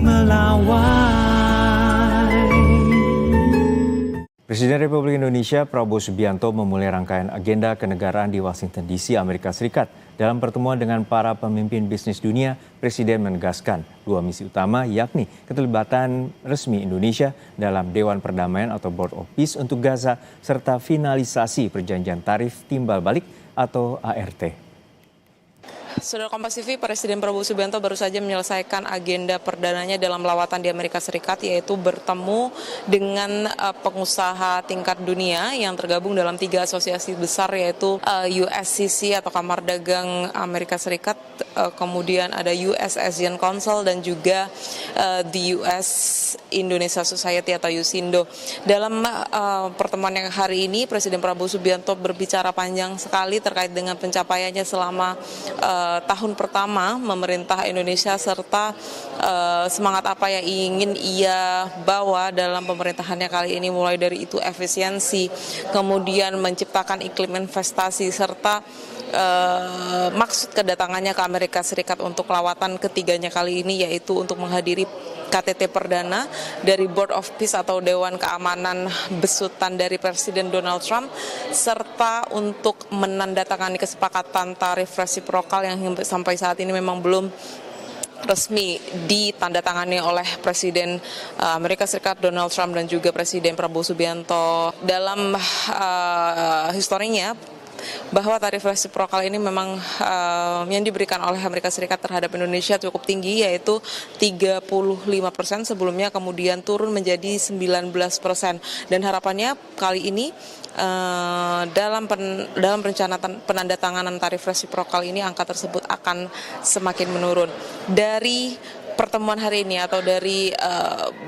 melawai. Presiden Republik Indonesia Prabowo Subianto memulai rangkaian agenda kenegaraan di Washington DC, Amerika Serikat. Dalam pertemuan dengan para pemimpin bisnis dunia, Presiden menegaskan dua misi utama, yakni keterlibatan resmi Indonesia dalam Dewan Perdamaian atau Board of Peace untuk Gaza, serta finalisasi perjanjian tarif timbal balik atau ART. Saudara Kompas TV, Presiden Prabowo Subianto baru saja menyelesaikan agenda perdananya dalam lawatan di Amerika Serikat, yaitu bertemu dengan pengusaha tingkat dunia yang tergabung dalam 3 asosiasi besar, yaitu USCC atau Kamar Dagang Amerika Serikat, kemudian ada US Asian Council dan juga the US Indonesia Society atau USINDO. Dalam pertemuan yang hari ini, Presiden Prabowo Subianto berbicara panjang sekali terkait dengan pencapaiannya selama tahun pertama memerintah Indonesia, serta semangat apa yang ingin ia bawa dalam pemerintahannya kali ini, mulai dari itu efisiensi, kemudian menciptakan iklim investasi, serta maksud kedatangannya ke Amerika Serikat untuk lawatan ketiganya kali ini, yaitu untuk menghadiri KTT perdana dari Board of Peace atau Dewan Keamanan besutan dari Presiden Donald Trump, serta untuk menandatangani kesepakatan tarif resiprokal yang sampai saat ini memang belum resmi ditandatangani oleh Presiden Amerika Serikat Donald Trump dan juga Presiden Prabowo Subianto. Dalam historinya, bahwa tarif resiprokal ini memang yang diberikan oleh Amerika Serikat terhadap Indonesia cukup tinggi, yaitu 35%, sebelumnya kemudian turun menjadi 19%. Dan harapannya kali ini dalam rencana penandatanganan tarif resiprokal ini, angka tersebut akan semakin menurun. Dari pertemuan hari ini atau dari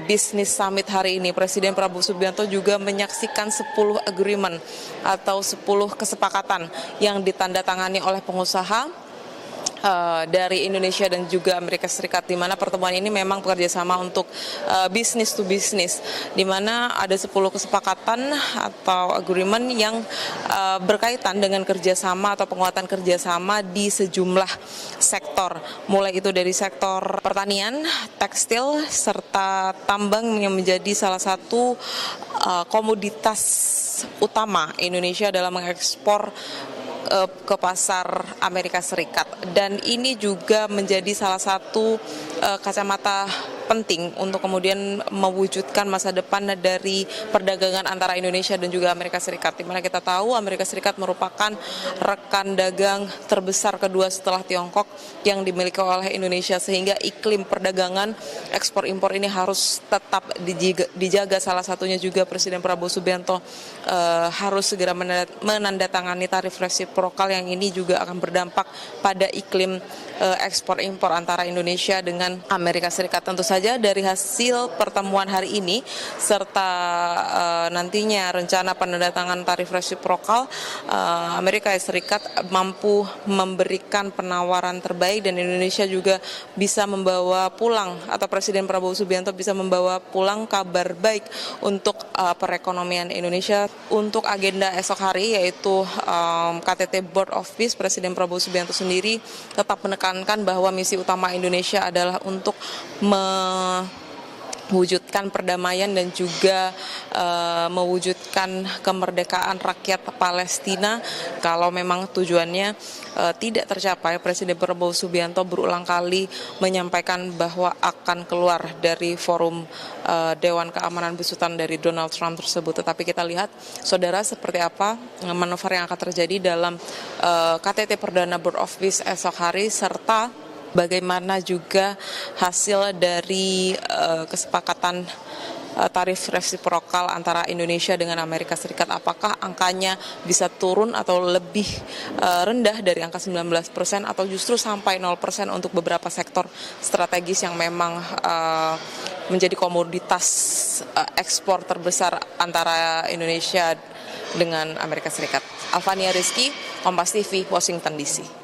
Business Summit hari ini, Presiden Prabowo Subianto juga menyaksikan 10 agreement atau 10 kesepakatan yang ditandatangani oleh pengusaha dari Indonesia dan juga Amerika Serikat, di mana pertemuan ini memang bekerjasama untuk business to business, di mana ada 10 kesepakatan atau agreement yang berkaitan dengan kerjasama atau penguatan kerjasama di sejumlah sektor, mulai itu dari sektor pertanian, tekstil, serta tambang yang menjadi salah satu komoditas utama Indonesia dalam mengekspor ke pasar Amerika Serikat. Dan ini juga menjadi salah satu kacamata penting untuk kemudian mewujudkan masa depan dari perdagangan antara Indonesia dan juga Amerika Serikat, di mana kita tahu Amerika Serikat merupakan rekan dagang terbesar kedua setelah Tiongkok yang dimiliki oleh Indonesia, sehingga iklim perdagangan ekspor impor ini harus tetap dijaga. Salah satunya juga Presiden Prabowo Subianto harus segera menandatangani tarif resiprokal yang ini juga akan berdampak pada iklim ekspor impor antara Indonesia dengan Amerika Serikat. Tentu saja dari hasil pertemuan hari ini serta nantinya rencana penandatangan tarif resiprokal, Amerika Serikat mampu memberikan penawaran terbaik dan Indonesia juga bisa membawa pulang, atau Presiden Prabowo Subianto bisa membawa pulang kabar baik untuk perekonomian Indonesia. Untuk agenda esok hari, yaitu KTT Board of Peace, Presiden Prabowo Subianto sendiri tetap menekankan bahwa misi utama Indonesia adalah untuk mewujudkan perdamaian dan juga mewujudkan kemerdekaan rakyat Palestina. Kalau memang tujuannya tidak tercapai, Presiden Prabowo Subianto berulang kali menyampaikan bahwa akan keluar dari forum Dewan Keamanan besutan dari Donald Trump tersebut. Tetapi kita lihat, saudara, seperti apa manuver yang akan terjadi dalam KTT Perdana Board of Peace esok hari, serta bagaimana juga hasil dari kesepakatan tarif resiprokal antara Indonesia dengan Amerika Serikat. Apakah angkanya bisa turun atau lebih rendah dari angka 19% atau justru sampai 0% untuk beberapa sektor strategis yang memang menjadi komoditas ekspor terbesar antara Indonesia dengan Amerika Serikat. Alfania Rizky, Kompas TV, Washington DC.